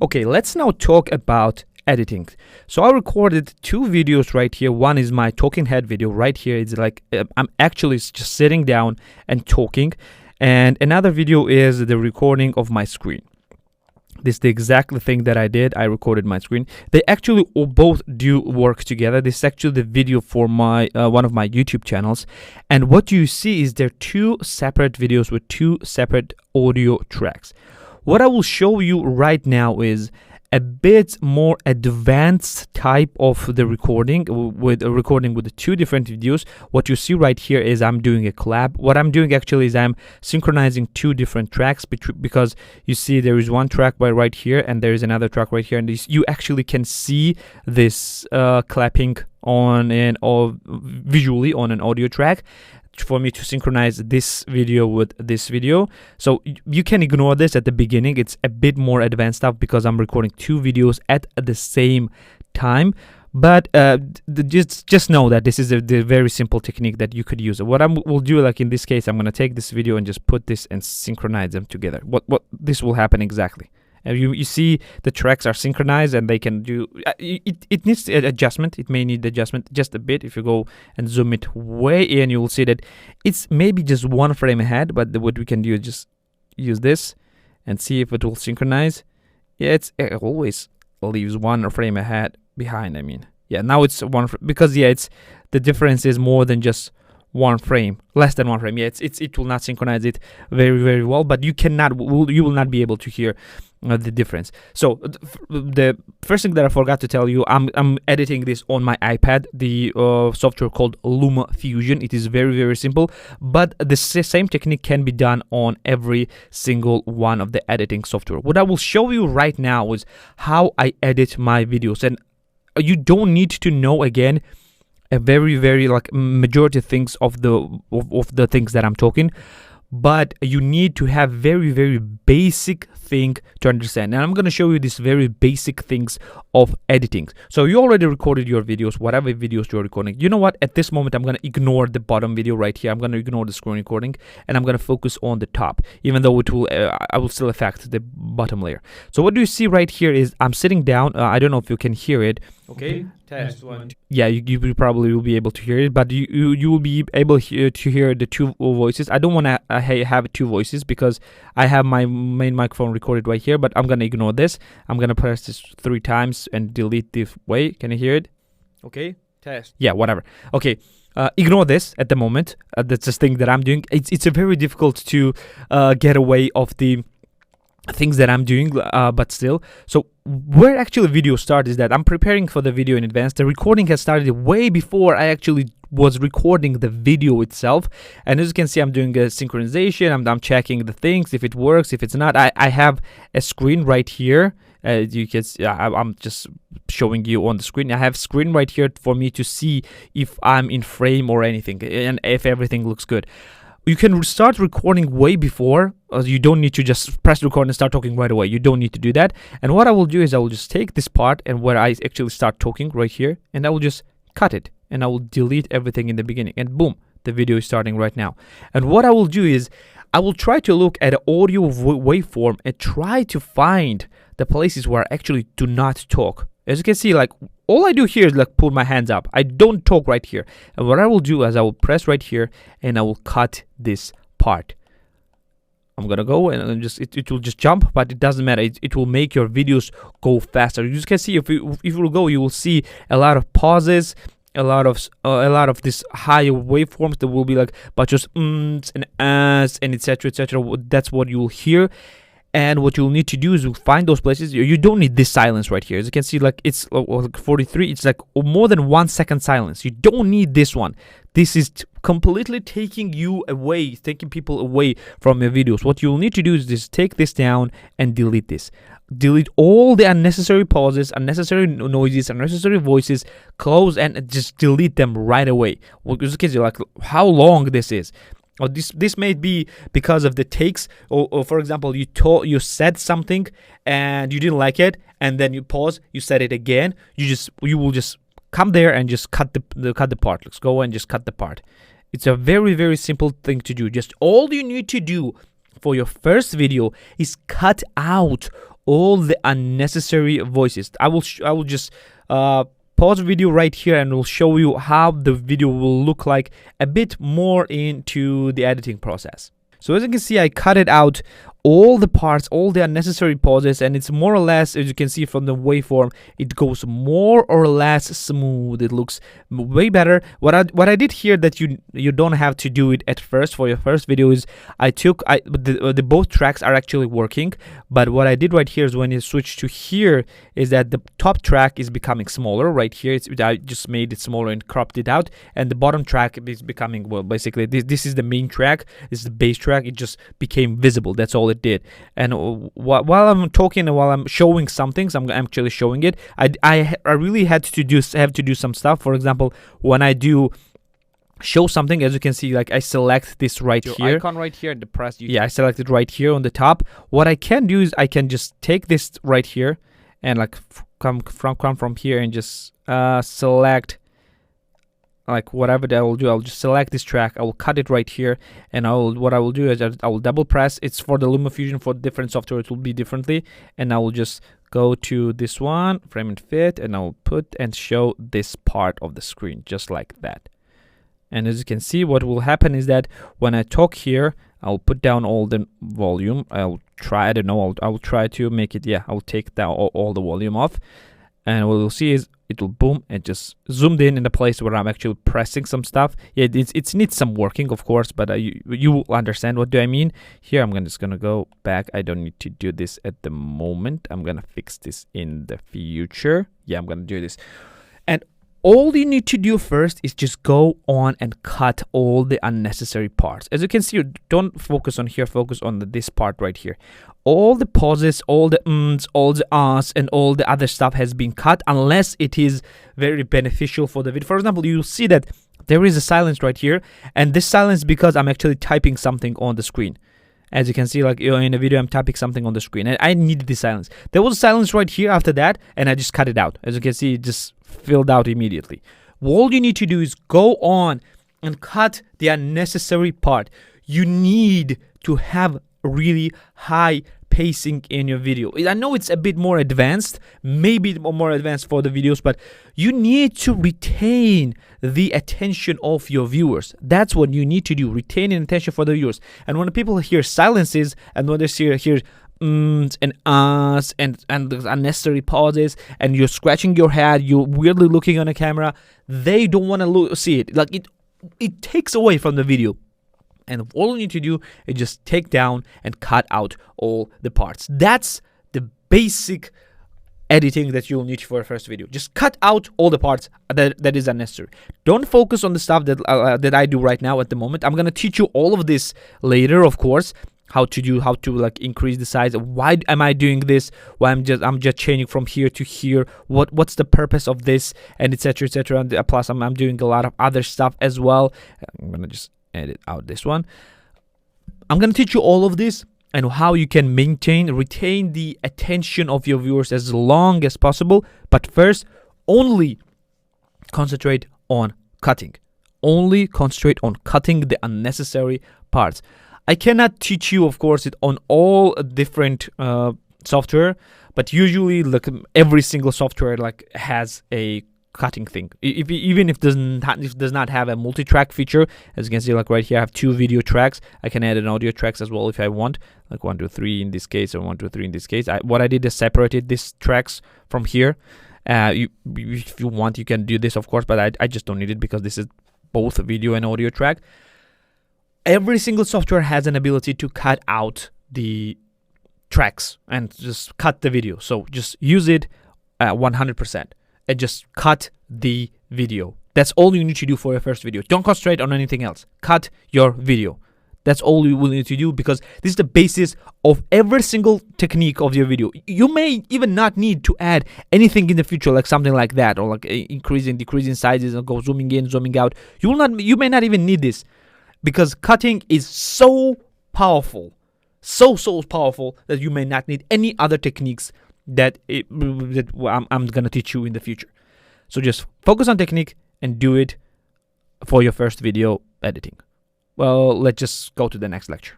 Okay, let's now talk about editing. So I recorded two videos right here. One is my talking head video right here. It's like I'm actually just sitting down and talking, and another video is the recording of my screen. This is the exact thing that I did. I recorded my screen. They actually both do work together. This is actually the video for my one of my YouTube channels, and what you see is they're two separate videos with two separate audio tracks. What I will show you right now is a bit more advanced type of the recording with the two different videos. What you see right here is I'm doing a collab. What I'm doing actually is I'm synchronizing two different tracks because you see there is one track right here and there is another track right here, and you actually can see this clapping on visually on an audio track for me to synchronize this video with this video. So you can ignore this at the beginning. It's a bit more advanced stuff because I'm recording two videos at the same time, but just know that this is the very simple technique that you could use. What I will do, like in this case, I'm going to take this video and just put this and synchronize them together. What this will happen exactly. You see the tracks are synchronized, and they can do it needs adjustment. It may need adjustment just a bit. If you go and zoom it way in, you will see that it's maybe just one frame ahead, but what we can do is just use this and see if it will synchronize. Yeah, it always leaves one frame ahead behind. I mean, yeah, now it's one because it's the difference is more than just one frame, less than one frame. Yeah, it will not synchronize it very well, but you will not be able to hear the difference. So the first thing that I forgot to tell you, I'm editing this on my iPad, the software called Luma Fusion. It is very simple, but the same technique can be done on every single one of the editing software. What I will show you right now is how I edit my videos, and you don't need to know again a very like majority of things of the things that I'm talking, but you need to have very basic thing to understand. And I'm going to show you these very basic things of editing. So you already recorded your videos, whatever videos you're recording. You know what, at this moment I'm going to ignore the bottom video right here. I'm going to ignore the screen recording, and I'm going to focus on the top, even though it will I will still affect the bottom layer. So what do you see right here is I'm sitting down. I don't know if you can hear it. Okay, test one. Yeah, you probably will be able to hear it, but you will be able to hear the two voices. I don't want to have two voices because I have my main microphone recorded right here, but I'm gonna ignore this. I'm gonna press this 3 times and delete this way. Can you hear it? Okay, test. Yeah, whatever. Okay. Ignore this at the moment. That's the thing that I'm doing. It's a very difficult to get away of the things that I'm doing, but still. So where actually video start is that I'm preparing for the video in advance. The recording has started way before I actually was recording the video itself, and as you can see, I'm doing a synchronization. I'm checking the things, if it works, if it's not. I have a screen right here. You can see, I'm just showing you on the screen. I have screen right here for me to see if I'm in frame or anything, and if everything looks good. You can start recording way before. You don't need to just press record and start talking right away. You don't need to do that. And what I will do is I will just take this part and where I actually start talking right here, and I will just cut it, and I will delete everything in the beginning, and boom, the video is starting right now. And what I will do is I will try to look at the audio waveform and try to find the places where I actually do not talk. As you can see, like all I do here is like put my hands up. I don't talk right here. And what I will do is I will press right here and I will cut this part. I'm gonna go and just it will just jump, but it doesn't matter. It will make your videos go faster. You just can see if you will go, you will see a lot of pauses, a lot of this higher waveforms that will be like but just ums and ahs and etc. That's what you will hear. And what you'll need to do is you'll find those places. You don't need this silence right here. As you can see, like it's like 43. It's like more than 1 second silence. You don't need this one. This is completely taking you away, taking people away from your videos. What you'll need to do is just take this down and delete this. Delete all the unnecessary pauses, unnecessary noises, unnecessary voices. Close and just delete them right away. Well, as you can see, like how long this is. Or this may be because of the takes, or for example, you said something and you didn't like it, and then you pause, you said it again. You will just come there and just cut the part. Let's go and just cut the part. It's a very simple thing to do. Just all you need to do for your first video is cut out all the unnecessary voices. I will just pause the video right here and will show you how the video will look like a bit more into the editing process. So as you can see, I cut it out, all the parts, all the unnecessary pauses, and it's more or less, as you can see from the waveform, it goes more or less smooth. It looks way better. What I did here that you don't have to do it at first for your first video is the both tracks are actually working, but what I did right here is when you switch to here is that the top track is becoming smaller right here. I just made it smaller and cropped it out, and the bottom track is becoming, well, basically this is the main track, this is the bass track. It just became visible. That's all it did. And while I'm talking and while I'm showing some things, I'm actually showing it. I really have to do some stuff. For example, when I do show something, as you can see, like I select this right here, icon right here, and press YouTube. Yeah, I select it right here on the top. What I can do is I can just take this right here and like come from here and just select like whatever that I will do. I'll just select this track, I will cut it right here, and what I will do is I will double press. It's for the LumaFusion. For different software it will be differently, and I will just go to this one, frame and fit, and I'll put and show this part of the screen just like that. And as you can see, what will happen is that when I talk here, I'll put down all the volume. I'll try to make it, yeah, I'll take down all the volume off, and what we'll see is it will boom and just zoomed in the place where I'm actually pressing some stuff. Yeah, it needs some working, of course, but you will understand what do I mean. Here I'm just gonna go back. I don't need to do this at the moment. I'm gonna fix this in the future. Yeah, I'm gonna do this. And all you need to do first is just go on and cut all the unnecessary parts. As you can see, don't focus on here, focus on this part right here. All the pauses, all the ums, all the ahs, and all the other stuff has been cut unless it is very beneficial for the video. For example, you'll see that there is a silence right here, and this silence because I'm actually typing something on the screen. As you can see, like in the video, I'm typing something on the screen, and I needed the silence. There was silence right here after that, and I just cut it out. As you can see, it just filled out immediately. All you need to do is go on and cut the unnecessary part. You need to have really high pacing in your video. I know it's a bit more advanced, maybe more advanced for the videos, but you need to retain the attention of your viewers. That's what you need to do, retain an attention for the viewers. And when people hear silences and when they hear and ahs and unnecessary pauses, and you're scratching your head, you're weirdly looking on a camera, they don't want to see it. Like it takes away from the video. And all you need to do is just take down and cut out all the parts. That's the basic editing that you'll need for a first video. Just cut out all the parts that is unnecessary. Don't focus on the stuff that I do right now at the moment. I'm gonna teach you all of this later, of course. How to like increase the size. Why am I doing this? Why I'm just changing from here to here. What's the purpose of this, and etc. And plus I'm doing a lot of other stuff as well. I'm gonna just edit out this one. I'm gonna teach you all of this and how you can retain the attention of your viewers as long as possible. But first, only concentrate on cutting. Only concentrate on cutting the unnecessary parts. I cannot teach you, of course, it on all different software, but usually like every single software like has a cutting thing. Even if it does not have a multi-track feature, as you can see, like right here I have 2 video tracks. I can add an audio tracks as well if I want, like 1 2 3 in this case or 1 2 3 in this case. What I did is separated these tracks from here. If you want, you can do this, of course, but I just don't need it because this is both a video and audio track. Every single software has an ability to cut out the tracks and just cut the video. So just use it 100% and just cut the video. That's all you need to do for your first video. Don't concentrate on anything else. Cut your video. That's all you will need to do, because this is the basis of every single technique of your video. You may even not need to add anything in the future, like something like that, or like increasing, decreasing sizes, and go zooming in, zooming out. You may not even need this, because cutting is so powerful, so powerful, that you may not need any other techniques that I'm gonna teach you in the future. So just focus on technique and do it for your first video editing. Well, let's just go to the next lecture.